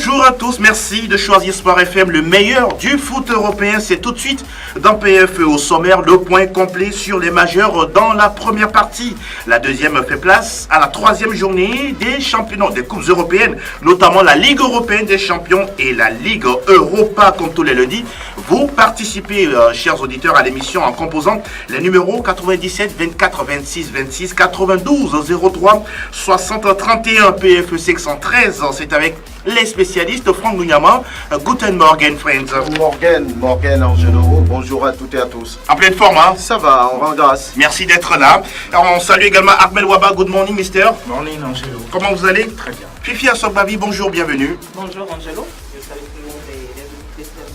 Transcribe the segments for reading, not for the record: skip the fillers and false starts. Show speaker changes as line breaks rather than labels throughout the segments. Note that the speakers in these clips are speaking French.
Bonjour à tous, merci de choisir Sport FM, le meilleur du foot européen. C'est tout de suite dans PFE au sommaire, le point complet sur les majeurs dans la première partie. La deuxième fait place à la troisième journée des championnats des coupes européennes, notamment la Ligue européenne des champions et la Ligue Europa, comme tous les lundis. Vous participez, chers auditeurs, à l'émission en composant les numéros 97 24 26 26 92 03 60 31 PFE 513. C'est avec les spécialistes. Franck Ngunyama, Guten Morgen, friends.
Morgen, Angelo. Bonjour à toutes et à tous.
En pleine forme, hein?
Ça va, on rend grâce.
Merci d'être là. Alors, on salue également Ahmed Waba. Good morning, mister.
Morning, Angelo.
Comment vous allez?
Très bien.
Fifi Asogbavi, bonjour, bienvenue.
Bonjour, Angelo. Je salue tout le monde et les auditeurs.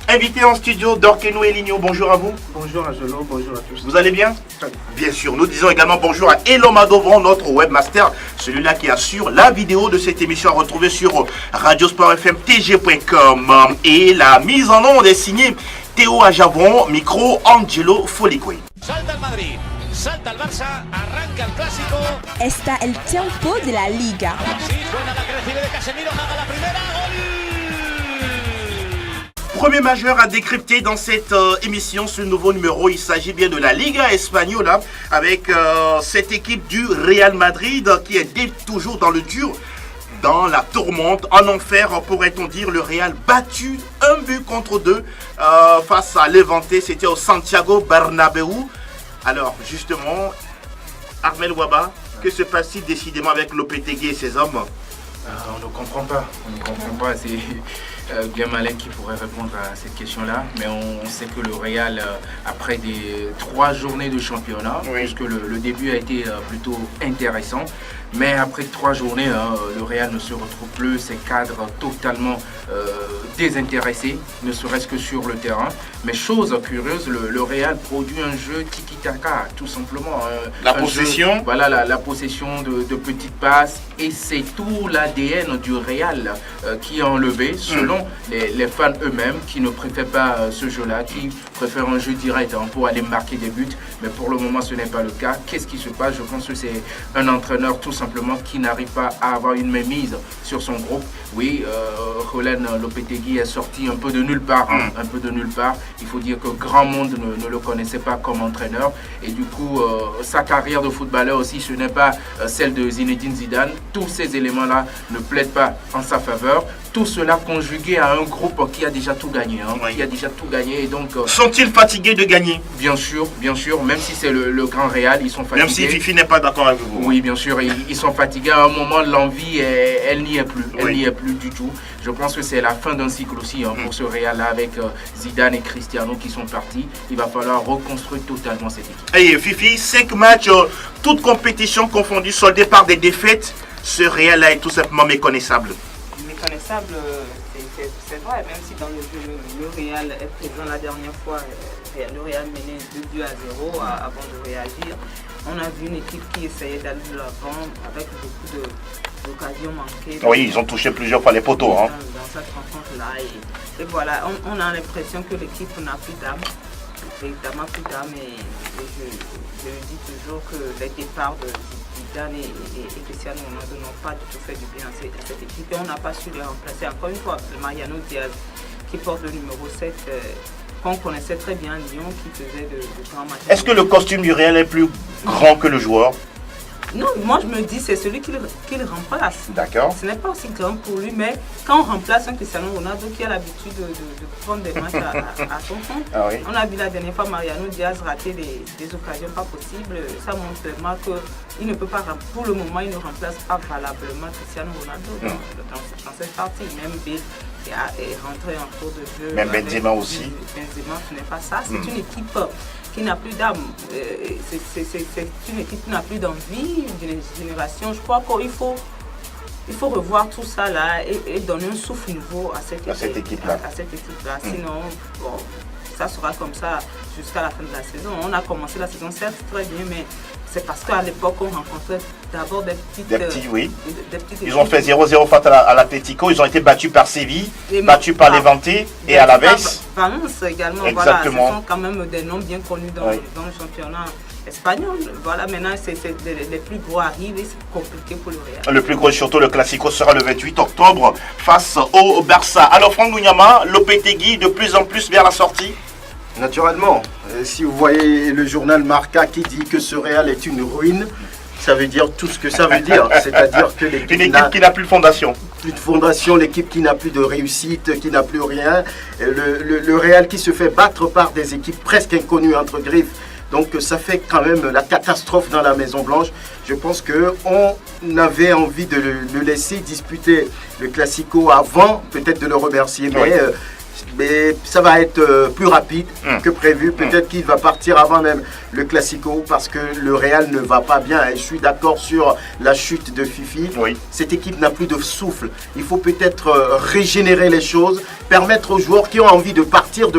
Invité en studio, Dorkenou et Ligno, bonjour à vous.
Bonjour, Angelo. Bonjour à tous.
Vous allez bien?
Très bien.
Bien sûr, nous disons également bonjour à Eloma Dovron, notre webmaster, celui-là qui assure la vidéo de cette émission à retrouver sur radiosportfmtg.com. Et la mise en onde est signée Théo Ajavon, micro Angelo Folique.
Salta el Madrid, salta el Barça, arranca el clásico.
Está el tiempo de la Liga.
Sí, suena la que recibe de Casemiro, haga la primera, gol.
Premier majeur à décrypter dans cette émission, ce nouveau numéro, il s'agit bien de la Liga Espagnole avec cette équipe du Real Madrid qui est toujours dans le dur, dans la tourmente, en enfer pourrait-on dire. Le Real battu 1-2 face à Levante, c'était au Santiago Bernabéu. Alors justement, Armel Waba, que se passe-t-il décidément avec Lopetegui et ses hommes?
On ne comprend pas. C'est bien malin qui pourrait répondre à cette question-là. Mais on sait que le Real, après des 3 journées de championnat, puisque le début a été plutôt intéressant, mais après 3 journées, le Real ne se retrouve plus, ses cadres totalement désintéressés, ne serait-ce que sur le terrain. Mais chose curieuse, le Real produit un jeu tiki-taka, tout simplement.
La possession.
Voilà, la possession de petites passes. Et c'est tout l'ADN du Real qui est enlevé, selon les fans eux-mêmes, qui ne préfèrent pas ce jeu-là, qui préfèrent un jeu direct pour aller marquer des buts. Mais pour le moment, ce n'est pas le cas. Qu'est-ce qui se passe? Je pense que c'est un entraîneur tout simplement qui n'arrive pas à avoir une mainmise sur son groupe. Oui, Julen Lopetegui est sorti un peu de nulle part. Un peu de nulle part. Il faut dire que grand monde ne le connaissait pas comme entraîneur. Et du coup, sa carrière de footballeur aussi, ce n'est pas celle de Zinedine Zidane. Tous ces éléments-là ne plaident pas en sa faveur. Tout cela conjugué à un groupe qui a déjà tout gagné. Qui a déjà tout gagné. Et donc,
sont-ils fatigués de gagner?
Bien sûr. Même si c'est le grand Real, ils sont fatigués.
Même si Fifi n'est pas d'accord avec vous.
Oui, bien sûr, ils sont fatigués. À un moment, l'envie, elle n'y est plus. Elle n'y est plus du tout. Je pense que c'est la fin d'un cycle aussi pour ce Real-là avec Zidane et Cristiano qui sont partis. Il va falloir reconstruire totalement cette équipe.
Et Fifi, 5 matchs, toutes compétitions confondues, soldées par des défaites. Ce Real-là est tout simplement méconnaissable.
Méconnaissable, c'est vrai, même si dans le jeu, le Real est présent la dernière fois, le Real menait 2-0 avant de réagir. On a vu une équipe qui essayait d'aller de l'avant avec beaucoup d'occasions manquées.
Oui, ils ont touché plusieurs fois les poteaux.
Dans cette rencontre-là. Et voilà, on a l'impression que l'équipe n'a plus d'âme. Véritablement plus d'âme. Et je dis toujours que les départs de Zidane et Cristiano Ronaldo n'ont pas du tout fait du bien à cette équipe. Et on n'a pas su les remplacer. Encore une fois, Mariano Diaz qui porte le numéro 7. Qu'on connaissait très bien Lyon, qui faisait de grands matchs.
Est-ce que le costume du Real est plus grand que le joueur?
Non, moi je me dis c'est celui qui le remplace.
D'accord.
Ce n'est pas aussi grand pour lui, mais quand on remplace un Cristiano Ronaldo qui a l'habitude de prendre des matchs à son compte, on a vu la dernière fois Mariano Diaz rater des occasions pas possibles. Ça montre vraiment qu'il ne peut pas, pour le moment, il ne remplace pas valablement Cristiano Ronaldo dans cette partie. Même Bale est rentré en cours de jeu.
Même Benzema aussi.
Benzema, ce n'est pas ça. C'est une équipe qui n'a plus d'âme. C'est une équipe qui n'a plus d'envie, d'une génération. Je crois qu'il faut revoir tout ça là et donner un souffle nouveau à cette équipe-là. Sinon, ça sera comme ça jusqu'à la fin de la saison. On a commencé la saison certes très bien, mais c'est parce qu'à l'époque, on rencontrait d'abord des petites...
oui.
Des petites
Ils ont fait
équipes.
0-0 face à l'Atlético. Ils ont été battus par Séville,
Et
battus par
par-
Levante et Alaves.
Valence également,
Exactement.
voilà, ce sont quand même des noms bien connus dans,
Oui.
dans le championnat espagnol. Voilà, maintenant, les plus gros arrivent et c'est compliqué pour le Real.
Le plus gros, surtout le Classico, sera le 28 octobre face au Barça. Alors Franck Ngunyama, Lopetegui de plus en plus vers la sortie.
Naturellement, si vous voyez le journal Marca qui dit que ce Real est une ruine, ça veut dire tout ce que ça veut dire. C'est-à-dire que
Une
l'équipe
équipe qui n'a plus de fondation.
plus de fondation, l'équipe qui n'a plus de réussite, qui n'a plus rien. Le Real qui se fait battre par des équipes presque inconnues entre griffes. Donc ça fait quand même la catastrophe dans la Maison Blanche. Je pense qu'on avait envie de le laisser disputer le Classico avant, peut-être de le remercier.
Oui.
Mais ça va être plus rapide que prévu. Peut-être qu'il va partir avant même le Classico parce que le Real ne va pas bien. Et je suis d'accord sur la chute de Fifi.
Oui.
Cette équipe n'a plus de souffle. Il faut peut-être régénérer les choses, permettre aux joueurs qui ont envie de partir.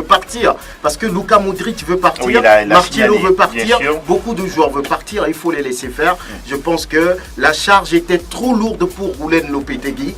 Parce que Luka Modric veut partir,
Oui, il a
Martino
signalé,
veut partir,
bien sûr.
beaucoup de joueurs veulent partir. Il faut les laisser faire. Je pense que la charge était trop lourde pour Roulen Lopetegui,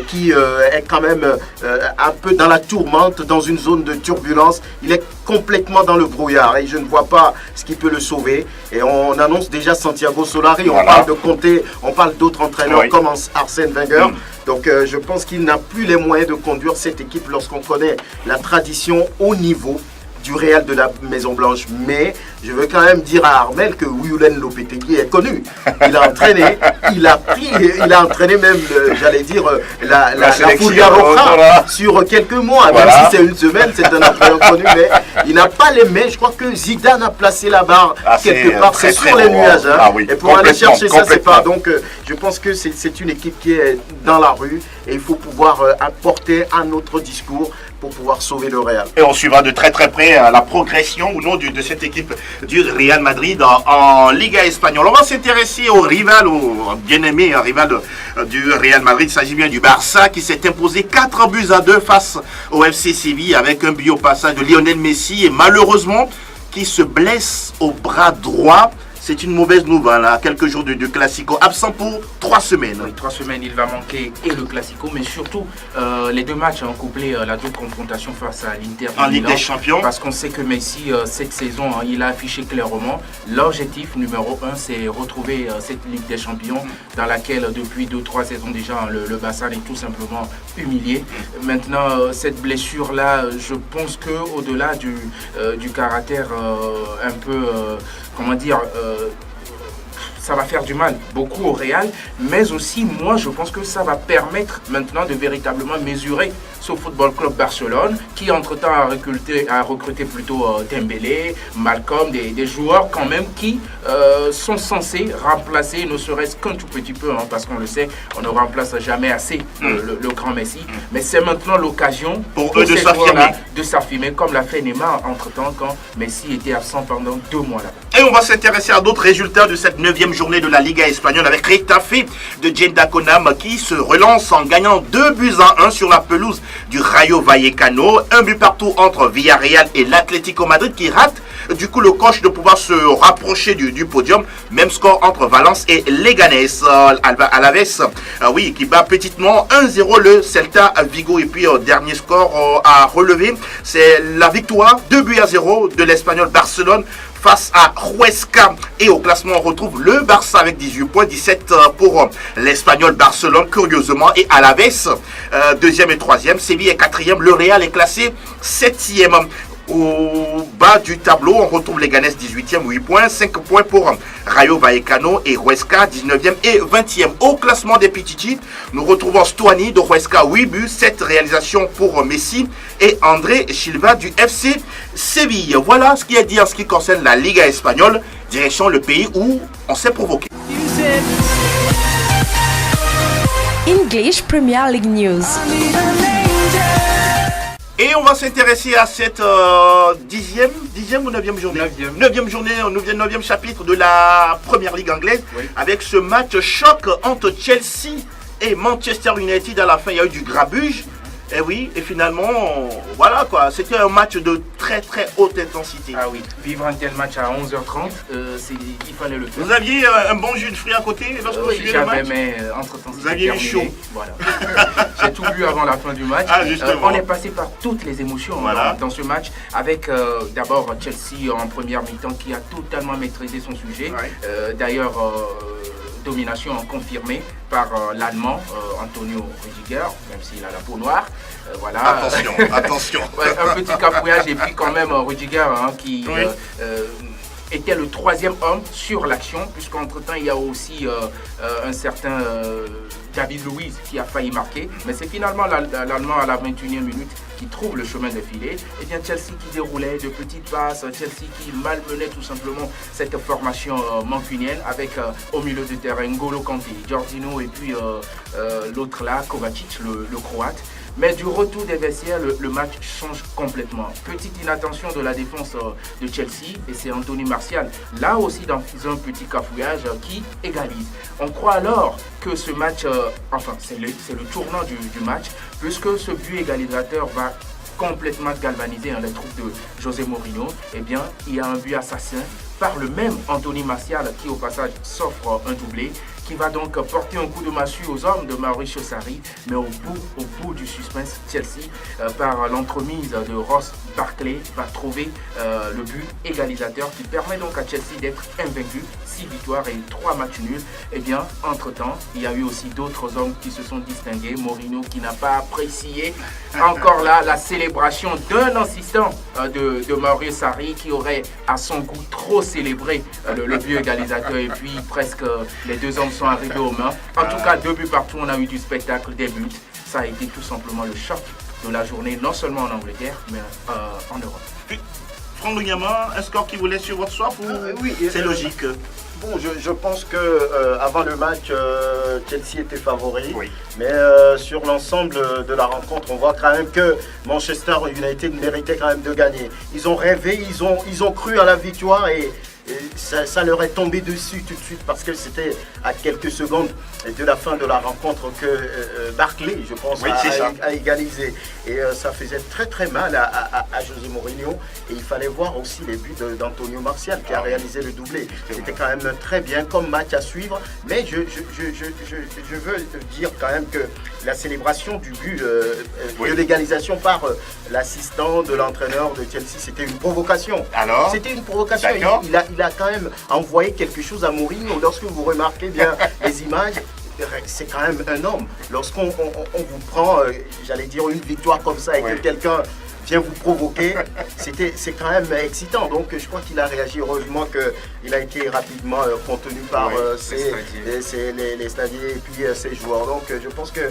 qui est quand même un peu dans la tourmente, dans une zone de turbulence. Il est complètement dans le brouillard et je ne vois pas ce qui peut le sauver. Et on annonce déjà Santiago Solari, on
Voilà.
parle de Conte, on parle d'autres entraîneurs
Oui.
comme Arsène Wenger. Donc je pense qu'il n'a plus les moyens de conduire cette équipe lorsqu'on connaît la tradition au niveau du Real de la Maison Blanche. Mais je veux quand même dire à Armel que Roulen Lopetegui est connu. Il a entraîné, il a entraîné même, j'allais dire, la
sélection,
Fulga Roja
voilà.
sur quelques mois.
Voilà.
Même si c'est une semaine, c'est un entraîneur connu, mais il n'a pas les mains. Je crois que Zidane a placé la barre quelque part.
très,
C'est
très
sur les
haut.
nuages. Hein.
Ah oui,
Et pour aller
complètement,
chercher ça, c'est pas.
complètement.
Donc je pense que c'est une équipe qui est dans la rue et il faut pouvoir apporter un autre discours pour pouvoir sauver le Real.
Et on suivra de très très près la progression ou non de cette équipe du Real Madrid en Liga espagnole. On va s'intéresser au rival, au bien-aimé rival du Real Madrid. Il s'agit bien du Barça qui s'est imposé 4-2 face au FC Séville avec un but au passage de Lionel Messi et malheureusement qui se blesse au bras droit. C'est une mauvaise nouvelle, à quelques jours du Classico, absent pour 3 semaines.
Oui, 3 semaines, il va manquer et le Classico, mais surtout les deux matchs ont couplé la double confrontation face à l'Inter de
En Ligue
Milan.
des Champions.
Parce qu'on sait que Messi, cette saison, il a affiché clairement l'objectif numéro 1, c'est retrouver cette Ligue des Champions dans laquelle depuis 2-3 saisons déjà, le Barça est tout simplement humilié. Maintenant, cette blessure-là, je pense qu'au-delà du caractère un peu... comment dire, ça va faire du mal beaucoup au Real, mais aussi moi je pense que ça va permettre maintenant de véritablement mesurer ce Football Club Barcelone qui entre-temps a recruté plutôt Dembélé, Malcolm, des joueurs quand même qui sont censés remplacer, ne serait-ce qu'un tout petit peu, hein, parce qu'on le sait, on ne remplace jamais assez le grand Messi, mais c'est maintenant l'occasion
Pour eux de
ces
s'affirmer.
joueurs-là de s'affirmer comme l'a fait Neymar entre-temps quand Messi était absent pendant 2 mois là.
Et on va s'intéresser à d'autres résultats de cette 9e journée de la Liga espagnole avec Retafe de Jenda Konam qui se relance en gagnant 2-1 sur la pelouse du Rayo Vallecano. Un but partout entre Villarreal et l'Atlético Madrid qui rate du coup le coche de pouvoir se rapprocher du podium. Même score entre Valence et Leganés. Alaves, oui, qui bat petitement 1-0 le Celta Vigo. Et puis dernier score à relever, c'est la victoire 2-0 de l'Espagnol Barcelone face à Huesca. Et au classement, on retrouve le Barça avec 18 points, 17 pour l'Espagnol Barcelone, curieusement. Et Alaves, 2e et 3e. Séville est 4e. Le Real est classé 7e. Au bas du tableau, on retrouve Leganés 18e, 8 points, 5 points pour Rayo Vallecano et Huesca 19e et 20e. Au classement des Pichichi, nous retrouvons Stuani de Huesca, 8 buts, 7 réalisations pour Messi et André Silva du FC Séville. Voilà ce qui est dit en ce qui concerne la Liga espagnole, direction le pays où on s'est provoqué.
English Premier League News.
Et on va s'intéresser à cette 10e ou 9e journée 9e journée, 9e chapitre de la Première Ligue anglaise,
Oui.
avec ce match choc entre Chelsea et Manchester United. À la fin, il y a eu du grabuge. Et oui, et finalement, voilà quoi, c'était un match de très très haute intensité.
Ah oui, vivre un tel match à 11h30, il fallait le faire.
Vous aviez un bon jus de fruits à côté lorsque vous suiviez le match?
Mais entre-temps,
vous aviez eu chaud.
Voilà. J'ai tout bu avant la fin du match.
Ah, justement.
On est passé par toutes les émotions dans ce match, avec d'abord Chelsea en première mi-temps qui a totalement maîtrisé son sujet. Ouais. D'ailleurs, domination confirmée par l'Allemand Antonio Rüdiger, même s'il a la peau noire. Voilà.
Attention, attention.
Ouais, un petit cafouillage et puis quand même Rüdiger qui était le troisième homme sur l'action, puisqu'entre-temps il y a aussi un certain David Luiz qui a failli marquer, mais c'est finalement l'Allemand à la 21e minute qui trouve le chemin de filet. Et bien Chelsea qui déroulait de petites passes, Chelsea qui malmenait tout simplement cette formation mancunienne avec au milieu de terrain N'Golo Kanté, Jorginho et puis l'autre là, Kovacic, le Croate. Mais du retour des vestiaires, le match change complètement. Petite inattention de la défense de Chelsea et c'est Anthony Martial, là aussi dans un petit cafouillage qui égalise. On croit alors que ce match, c'est le tournant du match, puisque ce but égalisateur va complètement galvaniser les troupes de José Mourinho. Eh bien, il y a un but assassin par le même Anthony Martial qui au passage s'offre un doublé, qui va donc porter un coup de massue aux hommes de Mauricio Sarri, mais au bout du suspense, Chelsea, par l'entremise de Ross Barkley, va trouver le but égalisateur qui permet donc à Chelsea d'être invaincu, 6 victoires et 3 matchs nuls. Et bien, entre-temps, il y a eu aussi d'autres hommes qui se sont distingués. Mourinho qui n'a pas apprécié encore là la célébration d'un assistant de Mauricio Sarri qui aurait à son goût trop célébré le but égalisateur et puis presque les deux hommes sont arrivés aux mains. En tout cas, 2 buts partout, on a eu du spectacle, des buts. Ça a été tout simplement le choc de la journée, non seulement en Angleterre, mais en Europe.
Franck Lugnaman, un score qui vous laisse sur votre soif ou
oui,
c'est logique?
Bon, je pense que avant le match, Chelsea était favori,
oui.
Mais sur l'ensemble de la rencontre, on voit quand même que Manchester United méritait quand même de gagner. Ils ont rêvé, ils ont cru à la victoire et ça leur est tombé dessus tout de suite parce que c'était à quelques secondes de la fin de la rencontre que Barkley, je pense, a égalisé. Et ça faisait très très mal à José Mourinho. Et il fallait voir aussi les buts d'Antonio Martial qui a réalisé le doublé. C'était quand même très bien comme match à suivre. Mais je veux dire quand même que la célébration du but de l'égalisation par l'assistant de l'entraîneur de Chelsea, c'était une provocation.
Alors,
c'était une provocation. Il a quand même envoyé quelque chose à Mourinho. Lorsque vous remarquez bien les images, c'est quand même un homme. Lorsqu'on vous prend, j'allais dire, une victoire comme ça et que quelqu'un vient vous provoquer, c'est quand même excitant. Donc je crois qu'il a réagi, heureusement qu'il a été rapidement contenu par les stadiers et puis ses joueurs. Donc je pense que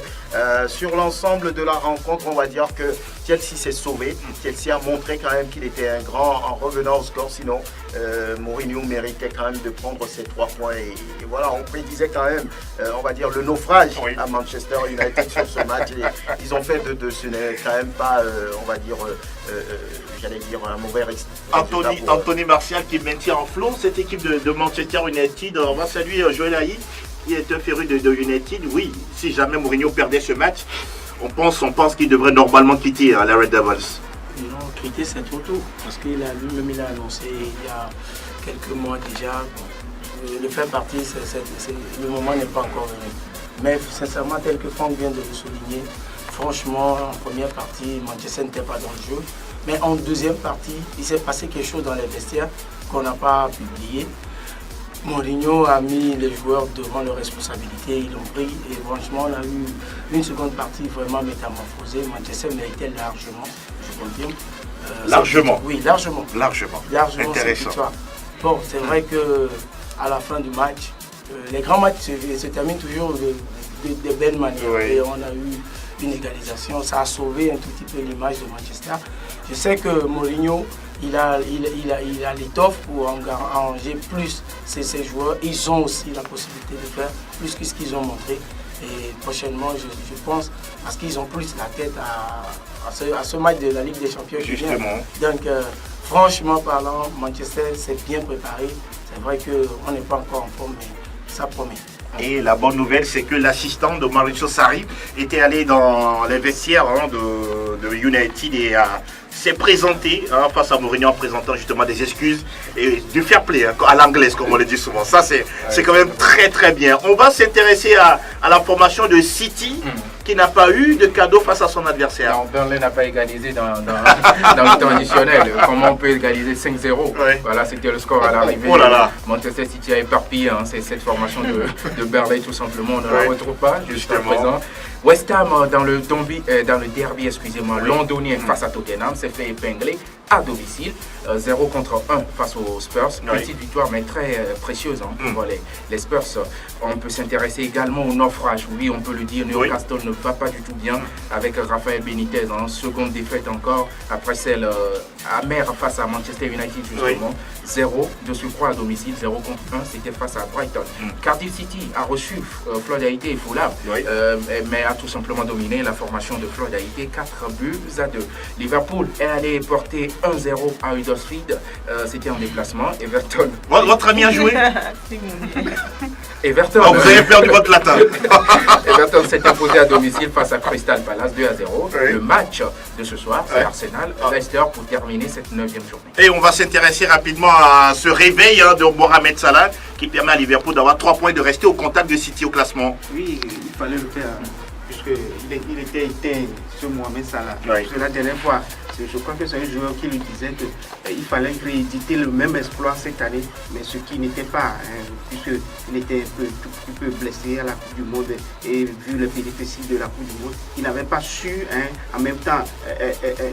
sur l'ensemble de la rencontre, on va dire que Chelsea s'est sauvé. Chelsea a montré quand même qu'il était un grand en revenant au score, sinon Mourinho méritait quand même de prendre ses 3 points. Et voilà, on prédisait quand même, on va dire, le naufrage à Manchester United sur ce match. Et ils ont fait de ce n'est quand même pas, on va dire, j'allais dire un mauvais résultat.
Anthony Martial qui maintient en flot cette équipe de Manchester United. On va saluer Joël Haït, qui est un féru de United. Oui, si jamais Mourinho perdait ce match, on pense qu'il devrait normalement quitter la Red Devils.
Non, quitter c'est trop tôt, parce qu'il a lui-même il a annoncé il y a quelques mois déjà. Le faire partir, le moment n'est pas encore venu. Mais sincèrement, tel que Franck vient de le souligner, franchement, en première partie, Manchester n'était pas dans le jeu. Mais en deuxième partie, il s'est passé quelque chose dans les vestiaires qu'on n'a pas publié. Mourinho a mis les joueurs devant leurs responsabilités, ils l'ont pris et franchement, on a eu une seconde partie vraiment métamorphosée. Manchester méritait largement, je confirme.
Largement?
Oui, largement.
Largement.
Intéressant. Bon, c'est vrai qu'à la fin du match, les grands matchs se terminent toujours de belles manières. Et on a eu une égalisation, ça a sauvé un tout petit peu l'image de Manchester. Je sais que Mourinho, il a l'étoffe pour engager plus ses joueurs. Ils ont aussi la possibilité de faire plus que ce qu'ils ont montré. Et prochainement, je pense, parce qu'ils ont plus la tête à ce match de la Ligue des Champions.
Justement.
Donc, franchement parlant, Manchester s'est bien préparé. C'est vrai qu'on n'est pas encore en forme, mais ça promet.
Et la bonne nouvelle, c'est que l'assistant de Maurizio Sarri était allé dans les vestiaires de United et s'est présenté face à Mourinho en présentant justement des excuses et du fair play à l'anglaise, comme on le dit souvent. Ça, c'est quand même très très bien. On va s'intéresser à la formation de City qui n'a pas eu de cadeau face à son adversaire.
Non, Burnley n'a pas égalisé dans le temps additionnel. Comment on peut égaliser 5-0?
Ouais.
Voilà, c'était le score à l'arrivée.
Oh là là.
Manchester City a éparpillé c'est cette formation de Burnley tout simplement. On ne la retrouve pas jusqu'à présent. West Ham dans le derby, londonien face à Tottenham s'est fait épingler à domicile, 0 contre 1 face aux Spurs. Petite victoire mais très précieuse pour les Spurs. On peut s'intéresser également au naufrage. Oui, on peut le dire, Newcastle ne va pas du tout bien avec Rafael Benitez. Seconde défaite encore après celle amère face à Manchester United justement. 0 de surcroît à domicile, 0 contre 1, c'était face à Brighton. Cardiff City a reçu Floyd Haïté et Fulham, mais a tout simplement dominé la formation de Floyd Haïté, 4-2. Liverpool est allé porter 1-0 à Huddersfield, c'était en déplacement. Everton.
Votre ami a joué?
Everton.
Oh, vous avez perdu votre latin.
Everton s'est imposé à domicile face à Crystal Palace 2-0. Le match de ce soir, c'est Arsenal-Leicester pour terminer cette 9e journée.
Et on va s'intéresser rapidement à ce réveil de Mohamed Salah qui permet à Liverpool d'avoir 3 points et de rester au contact de City au classement.
Oui, il fallait le faire puisqu'il était éteint ce Mohamed Salah. Parce que la dernière fois, je crois que c'est un joueur qui lui disait qu'il fallait rééditer le même exploit cette année, mais ce qui n'était pas, puisqu'il était un tout petit peu blessé à la Coupe du Monde et vu les péripéties de la Coupe du Monde, il n'avait pas su en même temps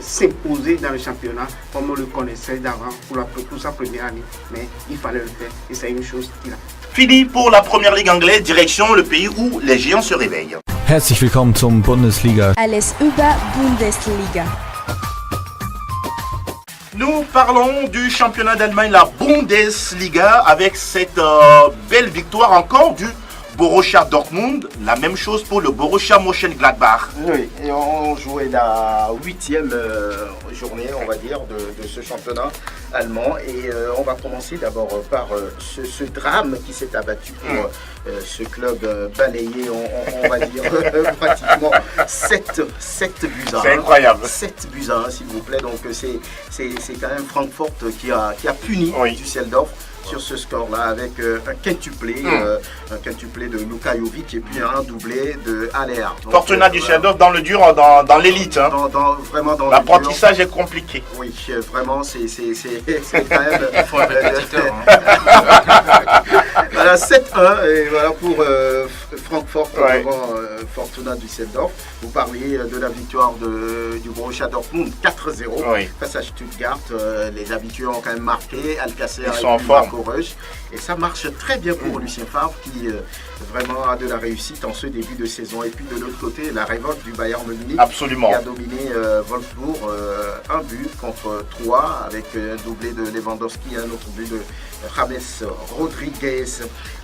s'imposer dans le championnat comme on le connaissait d'avant pour sa première année, mais il fallait le faire et c'est une chose qu'il a fait.
Fini pour la première ligue anglaise, direction le pays où les géants se réveillent.
Herzlich willkommen zum Bundesliga.
Alles über Bundesliga.
Nous parlons du championnat d'Allemagne, la Bundesliga, avec cette belle victoire encore du Borussia Dortmund. La même chose pour le Borussia Mönchengladbach.
Oui, et on jouait la 8e journée, on va dire, de ce championnat allemand. Et on va commencer d'abord par ce drame qui s'est abattu pour ce club balayé, on va dire, pratiquement 7 buts à 1.
C'est incroyable.
7 buts à 1, s'il vous plaît. Donc c'est quand même Francfort qui a puni Düsseldorf sur ce score-là avec un quintuplé de Luka Jovic et puis un doublé de Haller.
Fortuna Düsseldorf dans le dur, dans l'élite.
Vraiment dans
l'apprentissage est compliqué.
Oui, vraiment, c'est quand même...
Il faut un répétiteur.
Voilà, 7-1 et voilà pour Francfort devant Fortuna Düsseldorf. Vous parliez de la victoire du Borussia Dortmund 4-0 face à Stuttgart. Les habitués ont quand même marqué, Alcacer et Marco Reus. Et ça marche très bien pour Lucien Favre qui vraiment a de la réussite en ce début de saison. Et puis de l'autre côté, la révolte du Bayern Munich qui a dominé Wolfsburg 1 but contre 3 avec un doublé de Lewandowski et un autre but de James Rodriguez.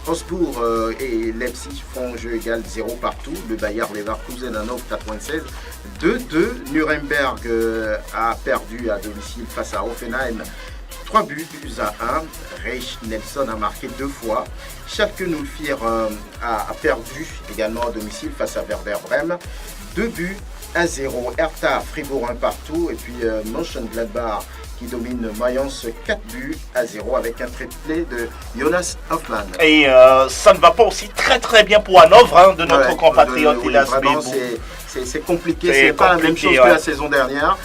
Wolfsburg et Leipzig font jeu égal 0 partout. Le Bayer Leverkusen à 96. 2-2. Nuremberg a perdu à domicile face à Hoffenheim. 3 buts à 1. Reich Nelson a marqué 2 fois. Schalke 04 a perdu également à domicile face à Werder Bremen. 2 buts à 0. Hertha, Fribourg 1 partout. Et puis Mönchengladbach qui domine Mayence 4 buts à 0 avec un triplé de Jonas Hoffmann.
Et ça ne va pas aussi très bien pour Hanovre de notre compatriote Hilas Bebou.
C'est compliqué, c'est pas la même chose que la saison dernière.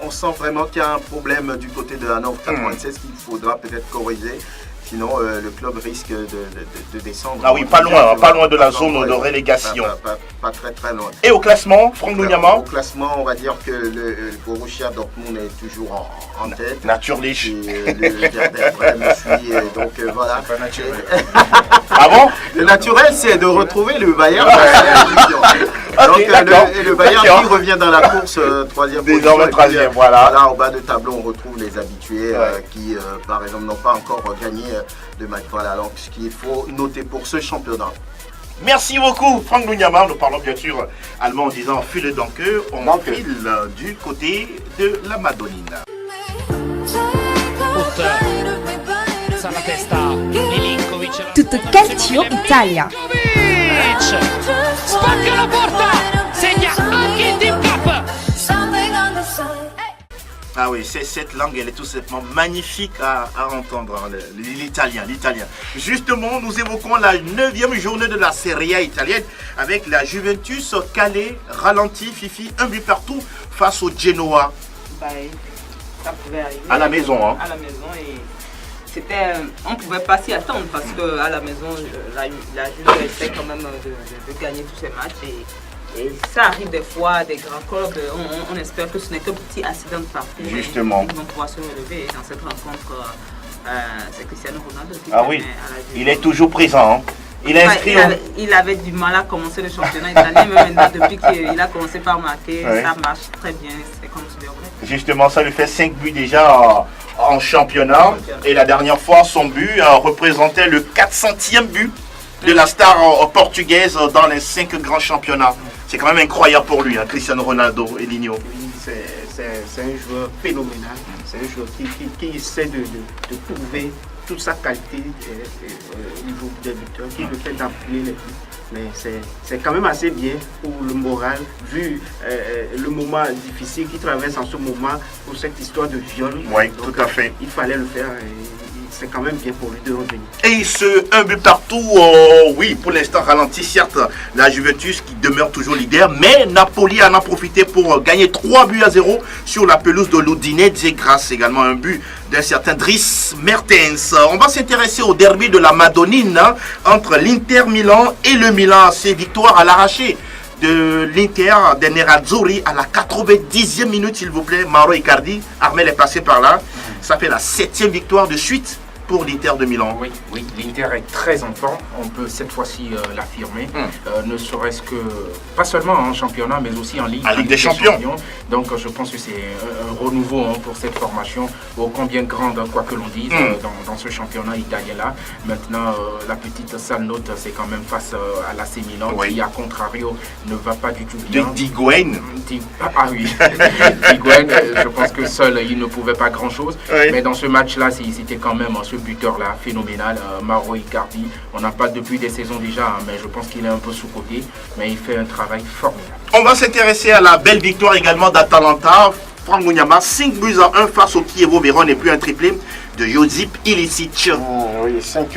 On sent vraiment qu'il y a un problème du côté de Hanovre 96 qu'il faudra peut-être corriger. Sinon, le club risque de descendre.
Ah oui, pas loin de la zone de relégation.
Pas très loin.
Et au classement, Franck Lounyama?
Au classement, on va dire que le Borussia Dortmund est toujours en tête.
Naturlich.
Et le Werder Bremen suit, donc voilà.
C'est pas naturel.
Ah bon?
Le naturel, c'est de retrouver le Bayern. Donc, le Bayern qui revient dans la course, 3e position.
Désormais 3e, voilà.
Là, au bas de tableau, on retrouve les habitués qui, par exemple, n'ont pas encore gagné de match. Voilà, donc ce qu'il faut noter pour ce championnat.
Merci beaucoup, Franck Lounyama. Nous parlons bien sûr allemand en disant file donc on file du côté de la Madonnine.
Sa la testa Milinkovic
Tutto Calcio Italia.
Spacca la porta, segna anche il Team Cup.
Ah oui, cette langue, elle est tout simplement magnifique à entendre, hein, l'italien. Justement, nous évoquons la 9e journée de la Serie A italienne avec la Juventus calée, ralentie, Fifi, 1 but partout face au Genoa.
Bah, ça pouvait arriver.
À la maison, hein.
À la maison, et c'était, on ne pouvait pas s'y attendre parce qu'à la maison, la Juve essaie quand même de gagner tous ces matchs. Et ça arrive des fois, des grands clubs, on espère que ce n'est qu'un petit accident de parcours.
Justement.
Ils vont pouvoir se relever. Et dans cette rencontre, c'est Cristiano Ronaldo qui
Ah oui, il est toujours présent. Hein. Il,
il avait du mal à commencer le championnat italien, mais maintenant, depuis qu'il a commencé par marquer, ça marche très bien. C'est comme tu devrais.
Justement, ça lui fait 5 buts déjà en championnat. Et la dernière fois, son but représentait le 400e but de la star portugaise dans les 5 grands championnats. C'est quand même incroyable pour lui, hein, Cristiano Ronaldo et Ligno.
Oui, c'est un joueur phénoménal. C'est un joueur qui essaie de prouver toute sa qualité au niveau des buteurs, qui le fait d'appuyer les buts. Mais c'est quand même assez bien pour le moral, vu le moment difficile qu'il traverse en ce moment pour cette histoire de viol.
Oui, tout à fait.
Il fallait le faire. C'est quand même bien pour lui de revenir.
Et ce 1 but partout, oui, pour l'instant ralenti, certes, la Juventus qui demeure toujours leader, mais Napoli en a profité pour gagner 3-0 sur la pelouse de l'Udinese, grâce également à un but d'un certain Dries Mertens. On va s'intéresser au derby de la Madonnina entre l'Inter Milan et le Milan. C'est victoire à l'arraché de l'Inter, des Nerazzurri à la 90e minute, s'il vous plaît. Mauro Icardi, Armel est passé par là. Ça fait la 7e victoire de suite pour l'Inter de Milan.
Oui, l'Inter est très en forme, on peut cette fois-ci l'affirmer, ne serait-ce que, pas seulement en championnat, mais aussi en Ligue
des Champions.
Donc je pense que c'est un renouveau pour cette formation, ô combien grande, quoi que l'on dise, dans ce championnat italien-là. Maintenant, la petite sale note, c'est quand même face à l'AC Milan, qui, à contrario, ne va pas du tout bien.
D'Higuain.
Ah oui, Higuain, je pense que seul, il ne pouvait pas grand-chose. Mais dans ce match-là, c'était quand même ce buteur-là, phénoménal, Mauro Icardi. On n'a pas depuis des saisons déjà, mais je pense qu'il est un peu sous-côté, mais il fait un travail formidable.
On va s'intéresser à la belle victoire également d'Atalanta. Franck Munyama, 5-1 face au Chievo Vérone et puis un triplé de Josip Ilicic.
Oui, 5,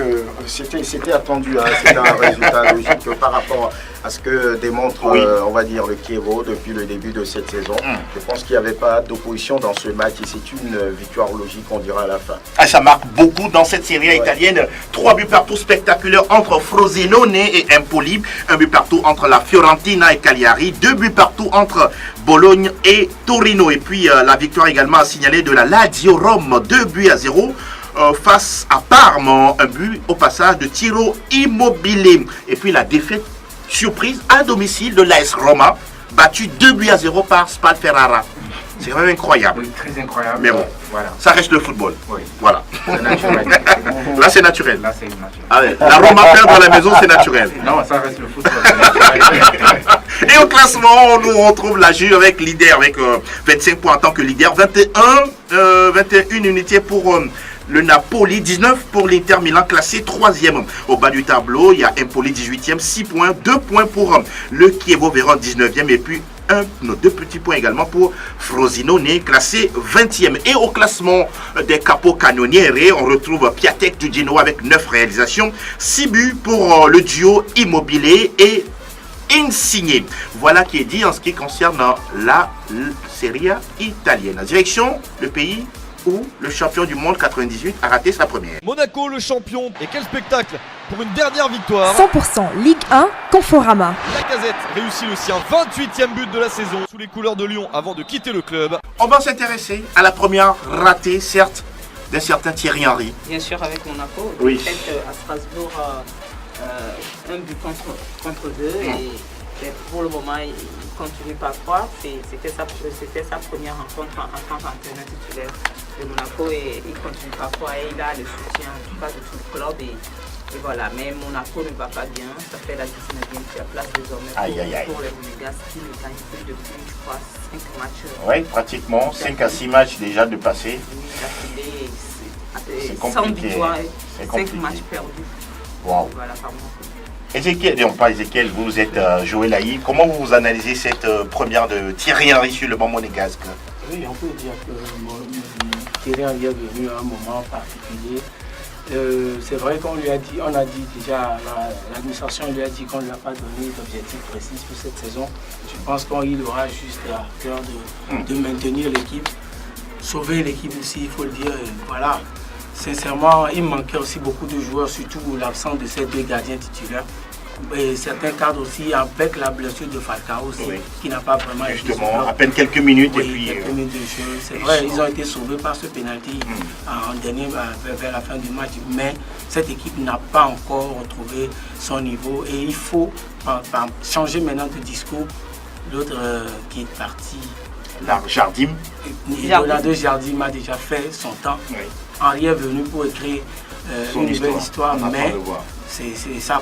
c'était attendu, hein, c'était un résultat logique par rapport à ce que démontre, on va dire, le Chievo depuis le début de cette saison. Je pense qu'il n'y avait pas d'opposition dans ce match et c'est une victoire logique, on dira à la fin.
Ah, ça marque beaucoup dans cette série italienne. 3 buts partout spectaculaires entre Frosinone et Empoli. 1 but partout entre la Fiorentina et Cagliari. 2 buts partout entre Bologne et Torino. Et puis la victoire également à signaler de la Lazio Rome, 2-0. Face à Parme, un but au passage de Tiro Immobile. Et puis la défaite surprise à domicile de l'AS Roma, battu 2-0 par Spal Ferrara. C'est vraiment incroyable.
Oui, très incroyable.
Mais bon,
voilà.
Ça reste le football.
Oui.
Voilà.
C'est naturel.
Là, c'est naturel.
Là, c'est naturel.
Allez, la Roma perdre à la maison, c'est naturel.
Non, ça reste le football. Naturel.
Et au classement, on nous retrouve la Juve avec leader, avec 25 points en tant que leader, 21 unités pour le Napoli, 19 pour l'Inter Milan, classé 3e. Au bas du tableau, il y a Empoli 18e, 6 points, 2 points pour le Chievo Vérone 19e et puis 2 petits points également pour Frosinone, classé 20e. Et au classement des Capocannonieri, on retrouve Piatek du Genoa avec 9 réalisations, 6 buts pour le duo Immobile et Insigne. Voilà qui est dit en ce qui concerne la Serie A italienne. Direction le pays où le champion du monde 98 a raté sa première.
Monaco le champion, et quel spectacle pour une dernière victoire.
100% Ligue 1, Conforama.
Lacazette réussit le sien, 28e but de la saison sous les couleurs de Lyon avant de quitter le club.
On va s'intéresser à la première ratée, certes, d'un certain Thierry Henry.
Bien sûr, avec Monaco.
Oui.
Peut-être à Strasbourg, un but contre 2 et pour le moment, il continue par 3. C'était sa première rencontre en tant qu'entraîneur titulaire de Monaco et il continue par 3 et il a le soutien en tout cas de tout le club et voilà. Mais Monaco ne va pas bien, ça fait la 19e place désormais pour les Monégasques qui ne gagnent plus depuis, je crois, 5 matchs.
Oui, pratiquement 5 à 6 matchs déjà de passé.
Oui,
c'est
compliqué. 100 victoires, 5
compliqué.
matchs perdus.
Wow.
Voilà, par Monaco.
Ézéchiel, non pas Ézéchiel, vous êtes Joël Aïe. Comment vous analysez cette première de Thierry Henry sur le banc monégasque?
Oui, on peut dire que Thierry Henry est venu à un moment particulier. C'est vrai qu'on lui a dit, on a dit déjà, l'administration lui a dit qu'on ne lui a pas donné d'objectif précis pour cette saison. Je pense qu'il aura juste à cœur de maintenir l'équipe, sauver l'équipe aussi, il faut le dire. Voilà. Sincèrement, il manquait aussi beaucoup de joueurs, surtout l'absence de ces deux gardiens titulaires. Et certains cadres aussi, avec la blessure de Falcao aussi, qui n'a pas vraiment été
justement, à peine quelques minutes et puis...
quelques minutes de jeu. C'est vrai, ils ont été sauvés par ce penalty en dernier, vers la fin du match. Mais cette équipe n'a pas encore retrouvé son niveau. Et il faut changer maintenant de discours. L'autre qui est parti...
Jardim.
Leonardo Jardim a déjà fait son temps. Henry est venu pour écrire une nouvelle histoire, mais ça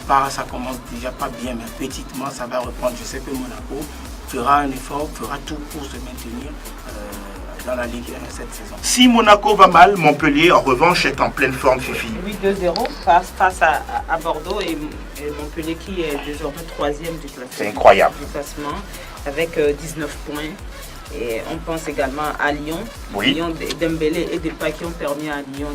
commence déjà pas bien, mais petitement ça va reprendre. Je sais que Monaco fera un effort, fera tout pour se maintenir dans la Ligue 1 cette saison.
Si Monaco va mal, Montpellier en revanche est en pleine forme, Fifi.
Oui, 2-0 face à Bordeaux et Montpellier qui est désormais 3e du classement.
C'est incroyable.
Du classement avec 19 points. Et on pense également à Lyon.
Oui.
Lyon, Dembélé et Depay qui ont permis à Lyon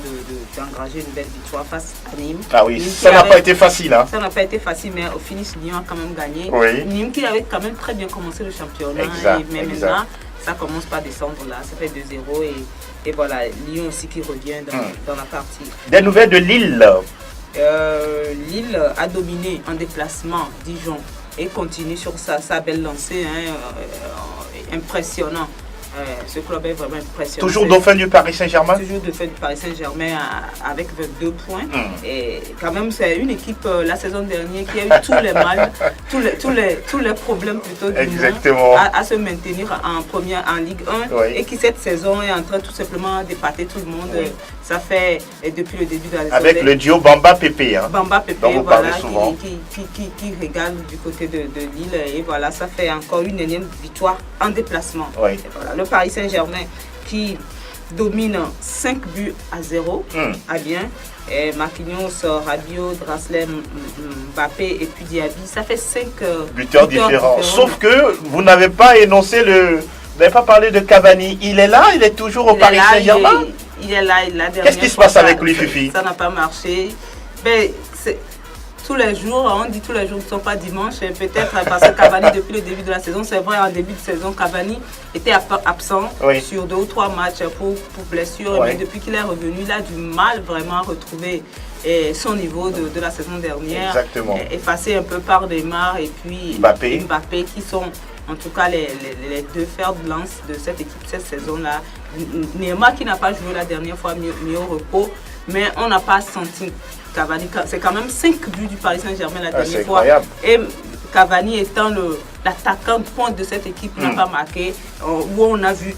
d'engager une belle victoire face à Nîmes.
Ah oui,
Nîmes
ça n'a pas été facile. Hein.
Ça n'a pas été facile, mais au finish, Lyon a quand même gagné.
Oui.
Nîmes qui avait quand même très bien commencé le championnat. Mais maintenant, ça commence par descendre là. Ça fait 2-0 et voilà, Lyon aussi qui revient dans la partie.
Des nouvelles de Lille.
Lille a dominé en déplacement Dijon et continue sur sa belle lancée. Impressionnant. Ce club est vraiment impressionnant.
Toujours dauphin du Paris Saint-Germain?
Toujours dauphin du Paris Saint-Germain avec 22 points. Et quand même, c'est une équipe la saison dernière qui a eu tous les mal, tous les problèmes plutôt du monde à se maintenir en Ligue 1 et qui cette saison est en train tout simplement d'épater tout le monde. Ça fait depuis le début de la saison.
Avec le duo Bamba-Pépé. Hein,
Bamba-Pépé, voilà, qui régale du côté de Lille. Et voilà, ça fait encore une énième victoire en déplacement.
Oui.
Voilà, le Paris Saint-Germain qui domine 5-0 à bien. Et Marquinhos, Rabiot, Draxler, Mbappé et puis Diaby. Ça fait 5
buteurs différents. Sauf que vous n'avez pas énoncé Vous n'avez pas parlé de Cavani. Il est là, il est toujours au Paris Saint-Germain.
Il est là,
Qu'est-ce qui se passe avec lui, Fifi?
Ça n'a pas marché. Mais tous les jours, on dit tous les jours ne sont pas dimanche. Peut-être parce que Cavani, depuis le début de la saison, c'est vrai, en début de saison, Cavani était absent sur 2 ou 3 matchs pour blessure. Mais depuis qu'il est revenu, il a du mal vraiment à retrouver son niveau de la saison dernière.
Exactement.
Effacé un peu par Neymar et puis Mbappé qui sont en tout cas les deux fers de lance de cette équipe cette saison-là. Neymar qui n'a pas joué la dernière fois, mis au repos, mais on n'a pas senti Cavani. C'est quand même 5 buts du Paris Saint-Germain la dernière fois. Et Cavani étant l'attaquant de pointe de cette équipe n'a pas marqué. Où on a vu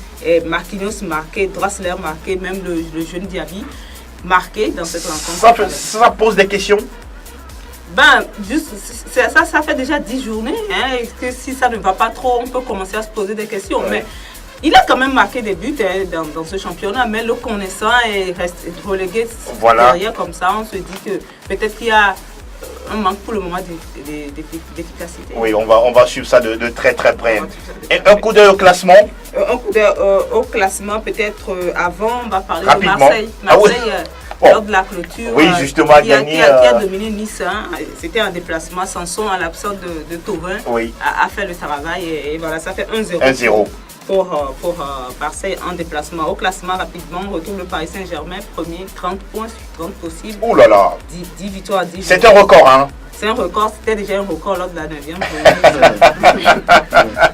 Marquinhos marquer, Draxler marquer, même le jeune Diaby marqué dans cette rencontre.
Ça pose des questions.
Juste, ça fait déjà 10 journées. Que si ça ne va pas trop, on peut commencer à se poser des questions. Mais il a quand même marqué des buts dans ce championnat, mais le connaissant est resté relégué derrière comme ça. On se dit que peut-être qu'il y a un manque pour le moment d'efficacité.
Oui, on va suivre ça de très très près. Et un coup d'œil au classement.
Un coup d'œil au classement, peut-être avant, on va parler
rapidement.
De Marseille. Lors de la clôture,
qui
a dominé Nice. C'était un déplacement. Sanson, à l'absence de Thauvin, a fait le travail. Et voilà, ça fait 1-0. Pour Marseille en déplacement. Au classement, rapidement, on retrouve le Paris Saint-Germain, premier, 30 points sur 30 possibles.
Ouh là là
10 victoires, 10
C'est un record, hein?
C'est un record, c'était déjà un record lors de la 9e journée.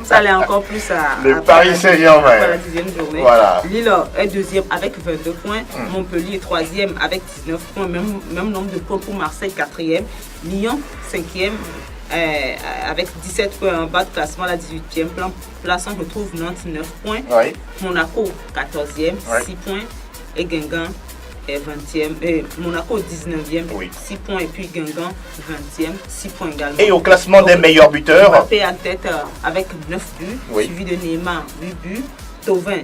Ça allait encore plus à
Paris Saint-Germain.
La 10e journée.
Voilà.
Lille est 2e avec 22 points. Montpellier est 3e avec 19 points. Même nombre de points pour Marseille, 4e. Lyon, 5e. Avec 17 points en bas de classement, la 18e place, on retrouve Nantes 9 points. Monaco 14e, 6 points. Et Guingamp est 20e. Et Monaco 19e, 6 points. Et puis Guingamp 20e, 6 points également.
Et au classement des meilleurs buteurs,
Mbappé en tête avec 9 buts, suivi de Neymar 8 buts. Thauvin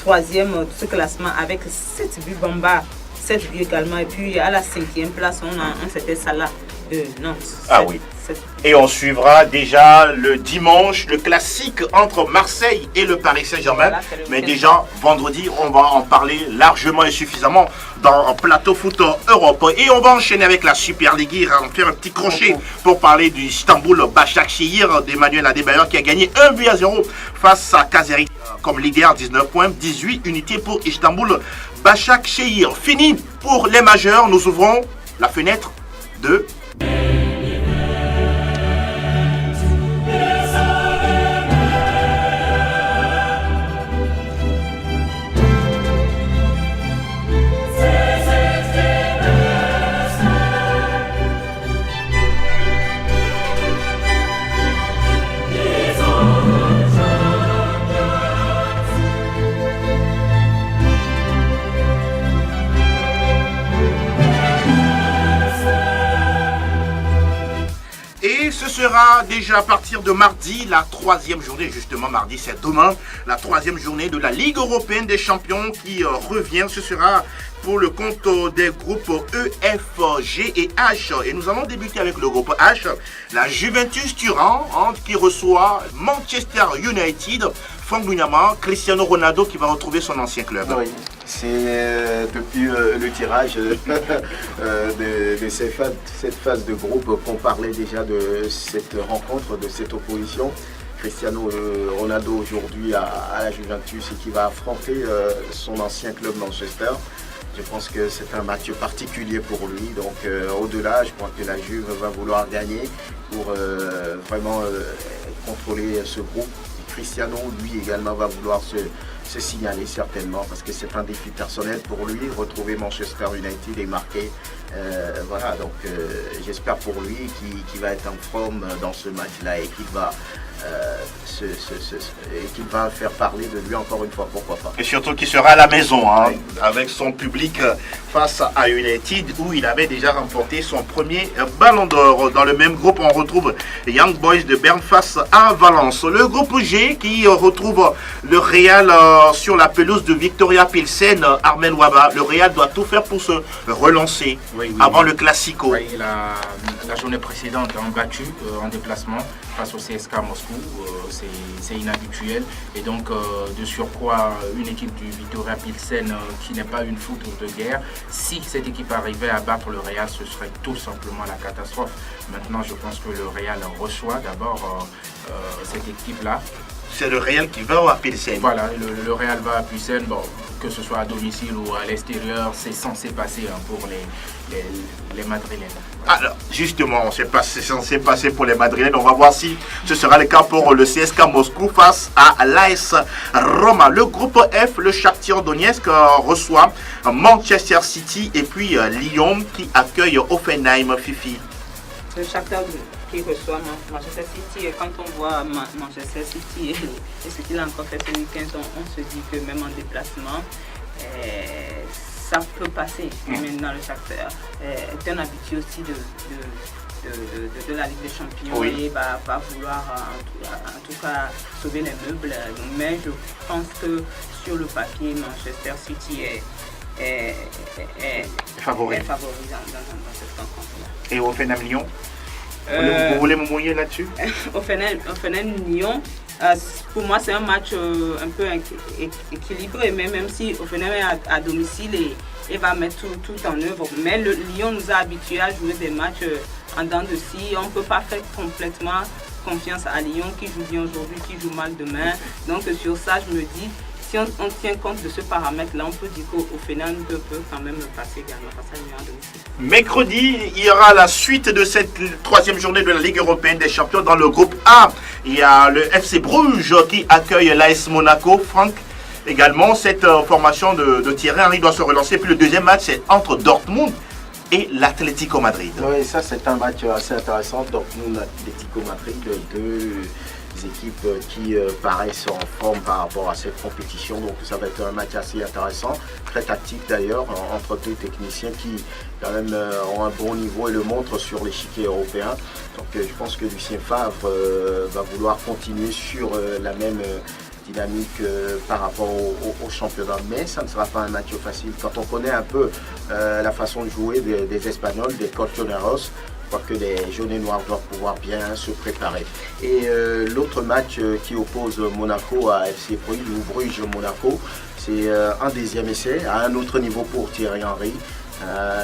3e de ce classement avec 7 buts. Bamba 7 buts également. Et puis à la 5e place, on a un certain Salah de Nantes.
Ah oui. Et on suivra déjà le dimanche le classique entre Marseille et le Paris Saint-Germain.
Voilà,
mais déjà, vendredi, on va en parler largement et suffisamment dans Plateau Foot Europe. Et on va enchaîner avec la Super League, faire un petit crochet pour parler du Istanbul Başakşehir d'Emmanuel Adebayor qui a gagné 1-0 face à Kayseri comme leader, 19 points, 18 unités pour Istanbul Başakşehir. Fini pour les majeurs, nous ouvrons la fenêtre de... Et ce sera déjà à partir de mardi, la 3e journée, justement mardi c'est demain, la 3e journée de la Ligue européenne des champions qui revient. Ce sera pour le compte des groupes E, F, G et H. Et nous allons débuter avec le groupe H, la Juventus Turin qui reçoit Manchester United, Franck Bougnama, Cristiano Ronaldo qui va retrouver son ancien club.
Oui, c'est depuis le tirage de cette phase de groupe qu'on parlait déjà de cette rencontre, de cette opposition. Cristiano Ronaldo aujourd'hui à la Juventus et qui va affronter son ancien club Manchester. Je pense que c'est un match particulier pour lui. Donc au-delà, je crois que la Juve va vouloir gagner pour vraiment contrôler ce groupe. Cristiano, lui également, va vouloir se signaler certainement parce que c'est un défi personnel pour lui, retrouver Manchester United et marquer. Voilà, donc j'espère pour lui qu'il va être en forme dans ce match-là et qu'il va faire parler de lui encore une fois, pourquoi pas.
Et surtout qu'il sera à la maison, avec son public face à United où il avait déjà remporté son premier ballon d'or. Dans le même groupe, on retrouve Young Boys de Berne face à Valence. Le groupe G qui retrouve le Real sur la pelouse de Victoria Pilsen, Armen Waba. Le Real doit tout faire pour se relancer avant le Classico.
Oui, la journée précédente, on battu en déplacement face au CSKA Moscou. C'est inhabituel. Et donc, de surcroît, une équipe du Victoria Pilsen qui n'est pas une foudre de guerre. Si cette équipe arrivait à battre le Real, ce serait tout simplement la catastrophe. Maintenant, je pense que le Real reçoit d'abord cette équipe-là.
C'est le Real qui va à Pilsen.
Voilà, le Real va à Pilsen. Bon, que ce soit à domicile ou à l'extérieur, c'est censé passer pour les Madrilènes.
Alors, justement, c'est censé passer pour les Madrilènes. On va voir si ce sera le cas pour le CSKA Moscou face à l'AS Roma. Le groupe F, le Shakhtar Donetsk reçoit Manchester City et puis Lyon qui accueille Hoffenheim. Fifi.
Le Shakhtar qui reçoit Manchester City, et quand on voit Manchester City et ce qu'il a encore fait ce week-end, on se dit que même en déplacement, ça peut passer. Maintenant, le Shakhtar est un habitué aussi de la Ligue des Champions et va vouloir en tout cas sauver les meubles. Mais je pense que sur le papier, Manchester City est favori dans cette rencontre-là.
Et Hoffenheim Lyon, vous voulez me mouiller là-dessus?
Hoffenheim Lyon, pour moi c'est un match un peu équilibré, mais même si Hoffenheim est à domicile et va mettre tout en œuvre, mais le Lyon nous a habitués à jouer des matchs en dents de scie. On ne peut pas faire complètement confiance à Lyon qui joue bien aujourd'hui, qui joue mal demain. Donc sur ça, je me dis, si on tient compte de ce paramètre-là, on peut dire qu'Hoffenheim peut quand même passer également face à Lyon à domicile.
Mercredi, il y aura la suite de cette 3e journée de la Ligue européenne des champions. Dans le groupe A, il y a le FC Bruges qui accueille l'AS Monaco. Franck, également, cette formation de Thierry Henry doit se relancer. Puis le deuxième match, c'est entre Dortmund et l'Atlético Madrid.
Oui, ça c'est un match assez intéressant. Dortmund-Atlético Madrid, deux équipes qui paraissent en forme par rapport à cette compétition. Donc ça va être un match assez intéressant, très tactique d'ailleurs, entre deux techniciens qui quand même ont un bon niveau et le montrent sur l'échiquier européen. Donc je pense que Lucien Favre va vouloir continuer sur la même dynamique par rapport au championnat. Mais ça ne sera pas un match facile. Quand on connaît un peu la façon de jouer des Espagnols, des Colchoneros, je crois que les jaunes et noirs doivent pouvoir bien se préparer. Et l'autre match qui oppose Monaco à FC Bruges ou Bruges-Monaco, c'est un 10e essai à un autre niveau pour Thierry Henry.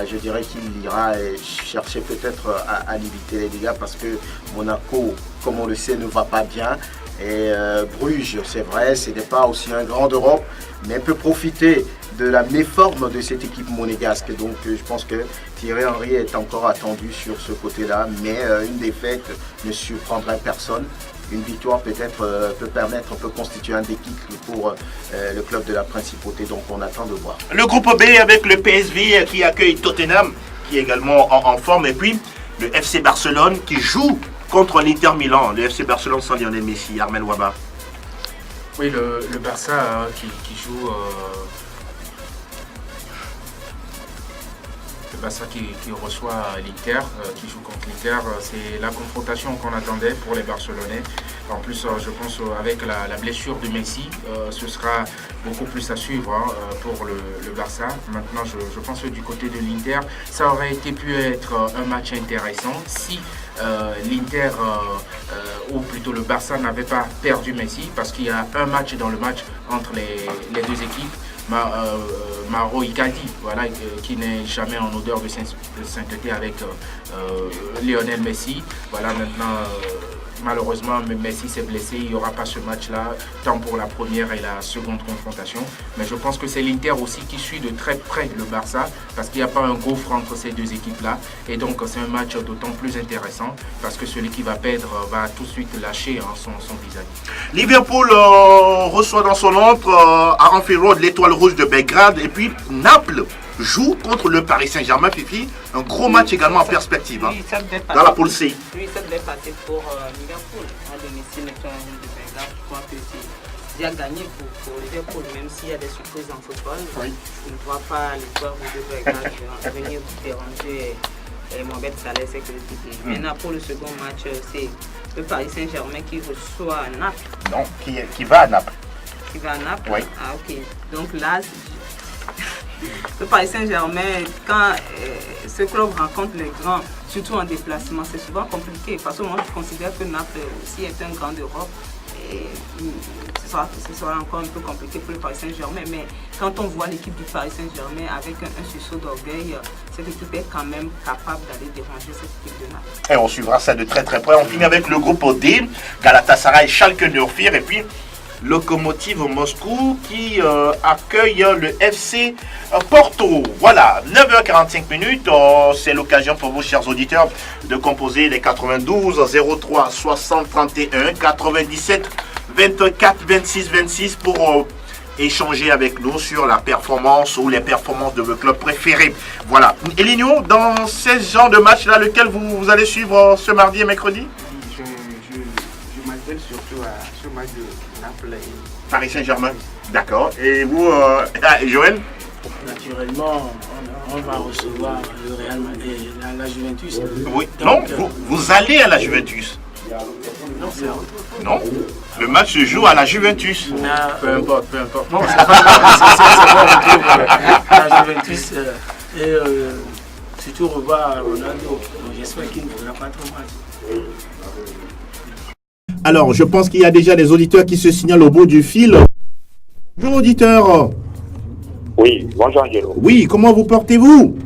Je dirais qu'il ira chercher peut-être à limiter les dégâts parce que Monaco, comme on le sait, ne va pas bien. Et Bruges, c'est vrai, ce n'est pas aussi un grand d'Europe, mais peut profiter de la méforme de cette équipe monégasque. Donc je pense que Thierry Henry est encore attendu sur ce côté-là, mais une défaite ne surprendrait personne. Une victoire peut-être peut constituer un déclic pour le club de la Principauté, donc on attend de voir.
Le groupe B avec le PSV qui accueille Tottenham, qui est également en forme, et puis le FC Barcelone qui joue contre l'Inter Milan, le FC Barcelone sans Lionel Messi. Armel Waba.
Oui, le Barça qui joue... Le Barça qui reçoit l'Inter, qui joue contre l'Inter, c'est la confrontation qu'on attendait pour les Barcelonais. En plus, je pense avec la blessure de Messi, ce sera beaucoup plus à suivre pour le Barça. Maintenant, je pense que du côté de l'Inter, ça aurait pu être un match intéressant si l'Inter, ou plutôt le Barça, n'avait pas perdu Messi, parce qu'il y a un match dans le match entre les deux équipes. Mauro Icardi, voilà, qui n'est jamais en odeur de sainteté avec Lionel Messi. Voilà, maintenant, malheureusement, Messi s'est blessé. Il n'y aura pas ce match-là, tant pour la première et la seconde confrontation. Mais je pense que c'est l'Inter aussi qui suit de très près le Barça, parce qu'il n'y a pas un gouffre entre ces deux équipes-là. Et donc, c'est un match d'autant plus intéressant, parce que celui qui va perdre va tout de suite lâcher son vis-à-vis.
Liverpool reçoit dans son entre à Anfield Road l'Étoile Rouge de Belgrade, et puis Naples joue contre le Paris Saint-Germain. Fifi, un gros match également en perspective,
oui,
dans la poule C.
Oui, ça devait passer pour Liverpool. À domicile, l'Étoile Rouge de Belgrade, je crois que c'est déjà gagné pour Liverpool, même s'il y a des surprises en football. Oui. Je ne vois pas l'Étoile Rouge de Belgrade venir déranger Mohamed Salah, c'est que l'équipe. Maintenant, pour le second match, c'est le Paris Saint-Germain qui reçoit Naples.
Non, qui va à Naples.
Qui va à Naples?
Oui.
Ah, ok. Donc là, le Paris Saint-Germain, quand ce club rencontre les grands, surtout en déplacement, c'est souvent compliqué. Parce que moi, je considère que Naples aussi est un grand d'Europe. Et ce sera encore un peu compliqué pour le Paris Saint-Germain. Mais quand on voit l'équipe du Paris Saint-Germain avec un sursaut d'orgueil, cette équipe est quand même capable d'aller déranger cette équipe de Naples.
Et on suivra ça de très très près. On finit avec le groupe D, Galatasaray, Schalke 04, et puis Lokomotiv Moscou qui accueille le FC Porto. Voilà, 9h45 minutes. C'est l'occasion pour vous, chers auditeurs, de composer les 92 03 60 31 97 24 26 26 pour échanger avec nous sur la performance ou les performances de vos clubs préférés. Voilà. Elinho, dans ces genres de matchs-là, lequel vous allez suivre ce mardi et mercredi?
Je m'attelle surtout à ce match de Naples et
Paris Saint-Germain. D'accord. Et vous, Joël?
Naturellement, on va recevoir le Real Madrid, la Juventus.
Oui.
Donc,
non, vous allez à la Juventus.
Non, c'est autre.
Non, le match se joue à la Juventus.
Peu importe.
Non, c'est pas la Juventus. Et surtout revoir Ronaldo. J'espère qu'il ne faudra pas trop mal.
Alors, je pense qu'il y a déjà des auditeurs qui se signalent au bout du fil. Bonjour auditeurs.
Oui, bonjour Angelo.
Oui, comment vous portez-vous?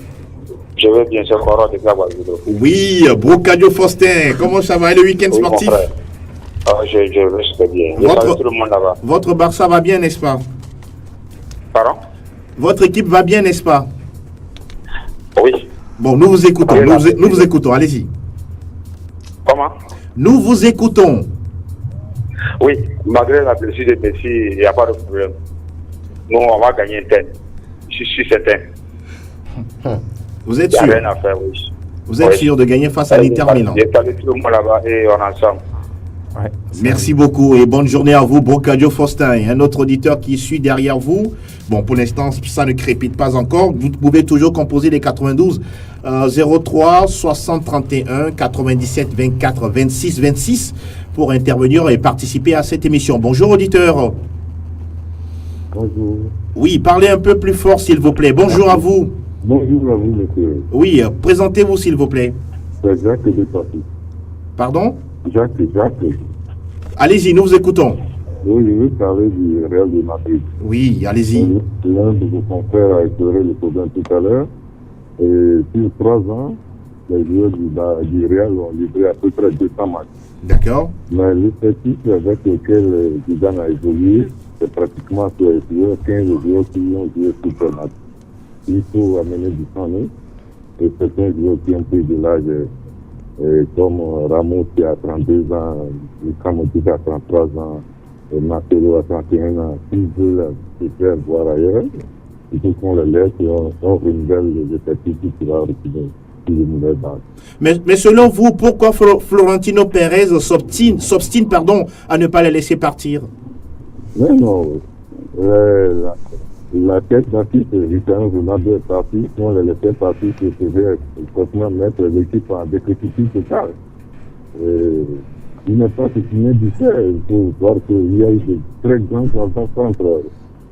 Je vais bien, c'est Coro de Gabagoudo.
Oui, Brocadio Faustin, comment ça va le week-end sportif?
Je vais super bien. Je salue tout le monde là-bas.
Votre Barça va bien, n'est-ce pas?
Pardon?
Votre équipe va bien, n'est-ce pas?
Oui.
Bon, nous vous écoutons, nous vous écoutons, allez-y.
Comment?
Nous vous écoutons.
Oui, malgré la blessure de Messi, il n'y a pas de problème. Nous, on va gagner un tel. Je suis certain.
Vous êtes sûr?
Il n'y a rien à faire, oui.
Vous êtes sûr de gagner face à l'Inter Milan?
J'ai salé tout le monde là-bas et on est ensemble.
Ouais. Merci beaucoup et bonne journée à vous, Brocadio Faustin. Et un autre auditeur qui suit derrière vous. Bon, pour l'instant, ça ne crépite pas encore. Vous pouvez toujours composer les 92 03 60 31 97 24 26 26 pour intervenir et participer à cette émission. Bonjour auditeur.
Bonjour.
Oui, parlez un peu plus fort s'il vous plaît. Bonjour à vous.
Bonjour à vous, monsieur.
Oui, présentez-vous s'il vous plaît.
C'est Jacques de Paris.
Pardon?
Jacques.
Allez-y, nous vous écoutons.
Oui, je veux parler du Real de Madrid.
Oui, allez-y.
L'un de vos confrères a éclairé le problème tout à l'heure. Et sur 3 ans, les joueurs du Real ont livré à peu près 200 matchs.
D'accord.
Mais l'effectif avec lequel Zidane a évolué, c'est pratiquement sur les joueurs, 15 joueurs qui ont joué super match. Il faut amener du sang, et certains joueurs qui ont pris de l'âge, comme Ramos qui a 32 ans, Camotti qui a 33 ans, et Marcelo a 31 ans, s'ils veulent se faire voir ailleurs, il faut qu'on les laisse et on renouvelle les effectifs qui pourra retrouver les nouvelles bases.
Mais selon vous, pourquoi Florentino Pérez s'obstine à ne pas les laisser partir?
Mais non, la tête d'affiche, Cristiano Ronaldo est parti. Si on les laissait partir, c'est forcément mettre l'équipe en décrépitude totale. Il n'est pas ce qu'il n'est du fait. Il faut voir qu'il y a eu de très grandes ententes entre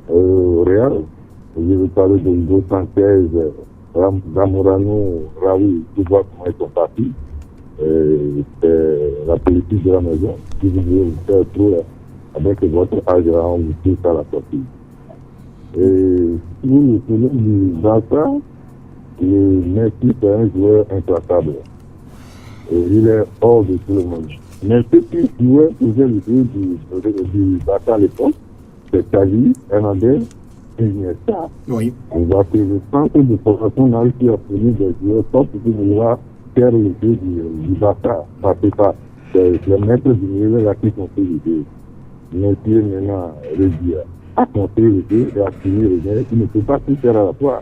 Real. Je veux parler de Hugo Sanchez, Zamorano, Raoul, tout voir comment ils sont partis. C'est la politique de la maison. Si vous voulez vous faire trop avec votre âge, on vous pousse à la sortie. Et pour le problème du Barça, Messi est un joueur implacable. Il est hors de tout le monde. Mais ceux qui jouaient pouvaient le jeu du Barça à l'époque, c'est Xavi, Hernandez, Iniesta.
Oui.
On voit que le centre de formation n'a réussi à fournir des joueurs top pour pouvoir faire le jeu du Barça. Parce que c'est les maîtres du milieu là qui sont fait le jeu. Messi est maintenant réduit à construire le jeu et à finir le jeu. Il ne peut pas tout faire à la fois.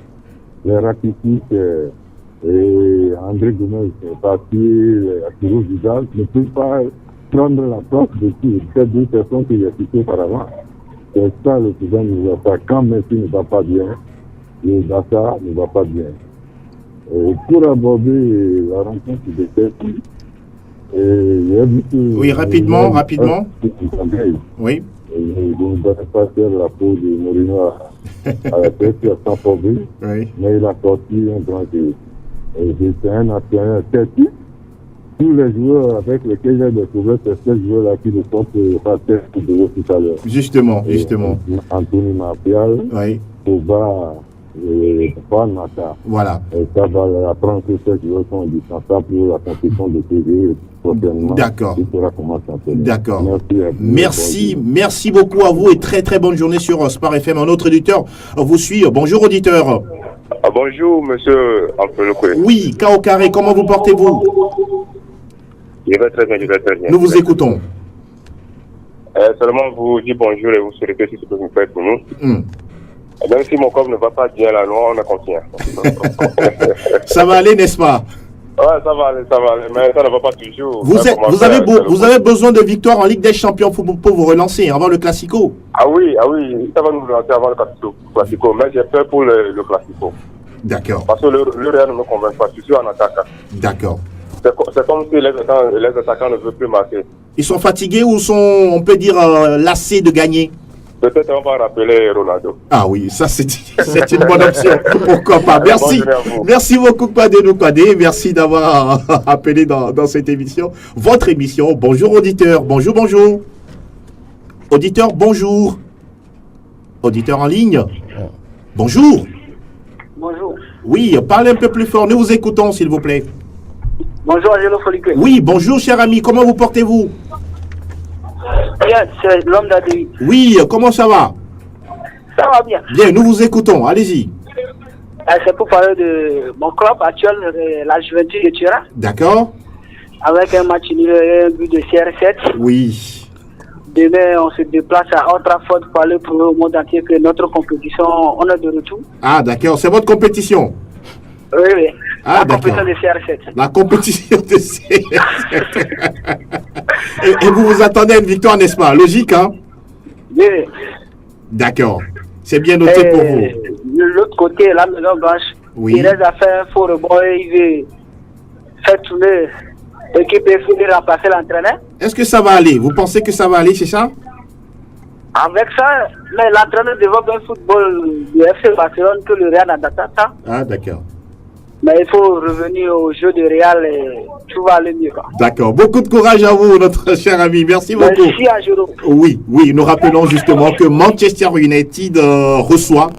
Les Rakitic et André Gomes est parti, Arturo Vidal ne peuvent pas prendre la place de ces deux personnes que j'ai citées auparavant. C'est ça le problème du Barça. Quand Messi ne va pas bien, le Barça ne va pas bien. Pour aborder la rencontre de Chelsea,
oui, rapidement. Oui.
Je ne vais pas faire la peau de Mourinho à la tête à Saint-Pauvre,
oui.
Mais il a sorti un grand jeu. C'est un entraîneur technique. Tous les joueurs avec lesquels j'ai découvert, c'est ces joueurs-là qui ne sont pas tête de tout à l'heure.
Justement.
Anthony Martial,
oui.
Pogba, Juan Mata.
Voilà.
Et ça va apprendre que ces joueurs sont indispensables pour la compétition de TV prochainement.
D'accord.
Il faudra commencer à faire.
D'accord.
Merci
beaucoup à vous et très très bonne journée sur Sport FM. Un autre auditeur vous suit. Bonjour auditeur.
Bonjour monsieur Alphelocoué.
Oui, K.O. Carré, comment vous portez-vous?
Je vais très bien.
Nous vous écoutons.
Seulement vous dire bonjour et vous souhaiter ce que vous faites pour nous. Même si mon corps ne va pas bien là, on a confiance.
Ça va aller, n'est-ce pas?
Ouais, ça va aller, mais ça ne va pas toujours.
Vous avez besoin de victoire en Ligue des Champions pour vous relancer avant le Classico.
Ah oui, ça va nous relancer avant le Classico, mais j'ai peur pour le Classico.
D'accord.
Parce que le Real ne me convainc pas, je suis en attaque.
D'accord.
C'est comme si les attaquants ne veulent plus marquer.
Ils sont fatigués ou sont, on peut dire, lassés de gagner?
Peut-être on va rappeler Ronaldo.
Ah oui, ça c'est une bonne option. Pourquoi pas? Merci. Merci beaucoup, Kwadé. Merci d'avoir appelé dans cette émission. Votre émission. Bonjour auditeur. Bonjour. Auditeur, bonjour. Auditeur en ligne. Bonjour.
Bonjour.
Oui, parlez un peu plus fort. Nous vous écoutons, s'il vous plaît.
Bonjour, Angelo Folicue.
Oui, bonjour, cher ami. Comment vous portez-vous?
Bien, c'est l'homme d'Adélie.
Oui, comment ça va?
Ça va bien.
Bien, nous vous écoutons. Allez-y.
C'est pour parler de mon club actuel, la Juventus de Turin.
D'accord.
Avec un match nul et un but de CR7.
Oui.
Demain, on se déplace à Old Trafford pour aller prouver au monde entier que notre compétition, on est de retour.
Ah, d'accord. C'est votre compétition?
Oui.
Ah,
la compétition de CR7.
La compétition de CR7. et vous vous attendez à une victoire, n'est-ce pas? Logique, hein?
Oui.
D'accord. C'est bien noté pour vous.
De l'autre côté, la Maison Blanche, il reste à faire un faux rebond et il veut faire tourner l'équipe et finir remplacer l'entraîneur.
Est-ce que ça va aller? Vous pensez que ça va aller, c'est ça?
Avec ça, l'entraîneur développe un football du FC Barcelone que le Real n'adapte pas.
Ah, d'accord.
Mais il faut revenir au jeu de Real et tout va aller mieux.
D'accord. Beaucoup de courage à vous, notre cher ami. Merci beaucoup.
Merci à Jérôme.
Oui, nous rappelons justement que Manchester United reçoit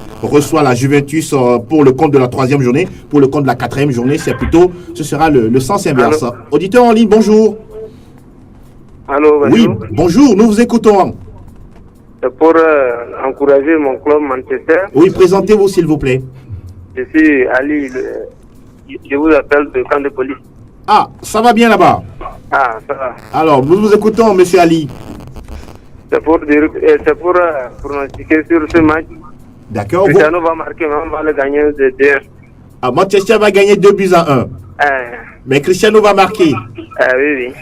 la Juventus pour le compte de la 3e journée. Pour le compte de la 4e journée, ce sera le sens inverse. Allô? Auditeur en ligne, bonjour.
Allô, bonjour.
Oui, bonjour, nous vous écoutons.
C'est pour encourager mon club Manchester.
Oui, présentez-vous s'il vous plaît.
Je suis Ali, je vous appelle de camp de police.
Ah, ça va bien là-bas?
Ah, ça va.
Alors, nous vous écoutons, monsieur Ali.
C'est pour pronostiquer sur ce match.
D'accord.
Cristiano va marquer, mais on va le gagner de 2.
Ah, Manchester va gagner 2-1. Mais Cristiano va marquer.
Oui.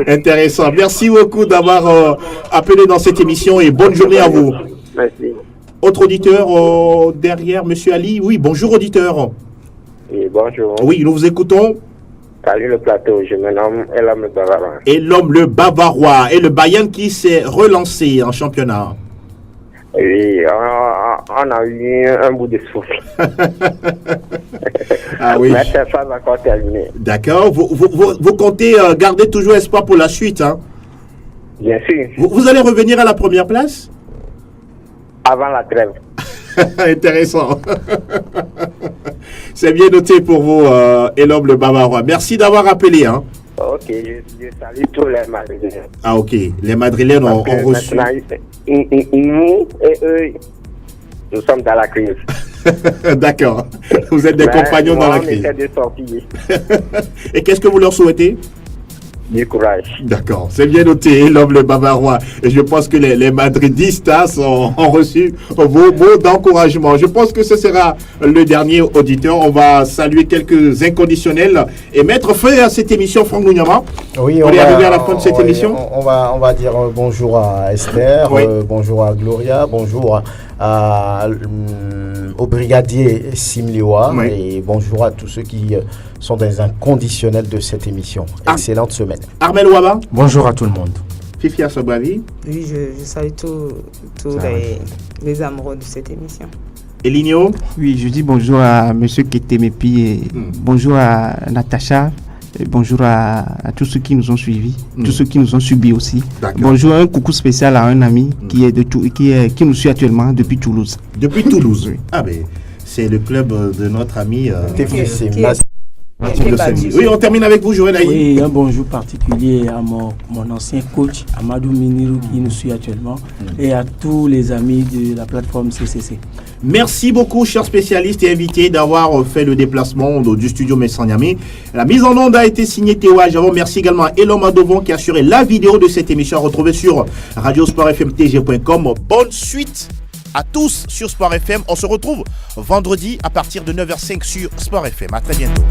Intéressant. Merci beaucoup d'avoir appelé dans cette émission et bonne journée à vous.
Merci.
Autre auditeur derrière monsieur Ali. Oui, bonjour auditeur.
Oui, bonjour.
Oui, nous vous écoutons.
Salut le plateau, je me nomme Elam le Bavarois.
Et l'homme le Bavarois. Et le Bayern qui s'est relancé en championnat.
Oui, on a eu un bout de souffle.
Ah oui.
Mais c'est pas encore terminé.
D'accord. Vous comptez garder toujours espoir pour la suite, hein?
Bien sûr.
Vous allez revenir à la première place?
Avant la trêve.
Intéressant. C'est bien noté pour vous, Elam le Bavarois. Merci d'avoir appelé, hein?
Ok, je salue tous les Madrilènes.
Ah ok, les Madrilènes ont reçu.
Nous et eux, nous sommes dans la crise.
D'accord, vous êtes des compagnons dans la crise.
De sortir.
Et qu'est-ce que vous leur souhaitez?
Du courage.
D'accord, c'est bien noté, l'homme le Bavarois. Et je pense que les Madridistes ont reçu vos mots d'encouragement. Je pense que ce sera le dernier auditeur. On va saluer quelques inconditionnels et mettre fin à cette émission, Franck Nouniama.
Oui,
on est arrivé à la fin de cette émission.
On va dire bonjour à Esther, oui. Bonjour à Gloria, bonjour au brigadier Simliwa, oui. Et bonjour à tous ceux qui sont des inconditionnels de cette émission. Excellente semaine.
Armel Ouaba.
Bonjour à tout le monde.
Fifi Assobavi.
Oui, je salue tous les amoureux de cette émission.
Eligno.
Oui, je dis bonjour à M. Ketemepi et bonjour à Natacha. Et bonjour à tous ceux qui nous ont suivis, tous ceux qui nous ont subis aussi. Bonjour, un coucou spécial à un ami qui nous suit actuellement depuis Toulouse.
Depuis Toulouse, oui. Ah ben, c'est le club de notre ami. Oui, on termine avec vous, Joël Aïe.
Oui, un bonjour particulier à mon ancien coach, Amadou Minirou, qui nous suit actuellement, et à tous les amis de la plateforme CCC.
Merci beaucoup, chers spécialistes et invités, d'avoir fait le déplacement du studio Messanyami. La mise en onde a été signée Théo Ajavon. Merci également à Elom Adovon qui a assuré la vidéo de cette émission à retrouver sur radiosportfmtg.com. Bonne suite à tous sur Sport FM. On se retrouve vendredi à partir de 9h05 sur Sport FM. À très bientôt.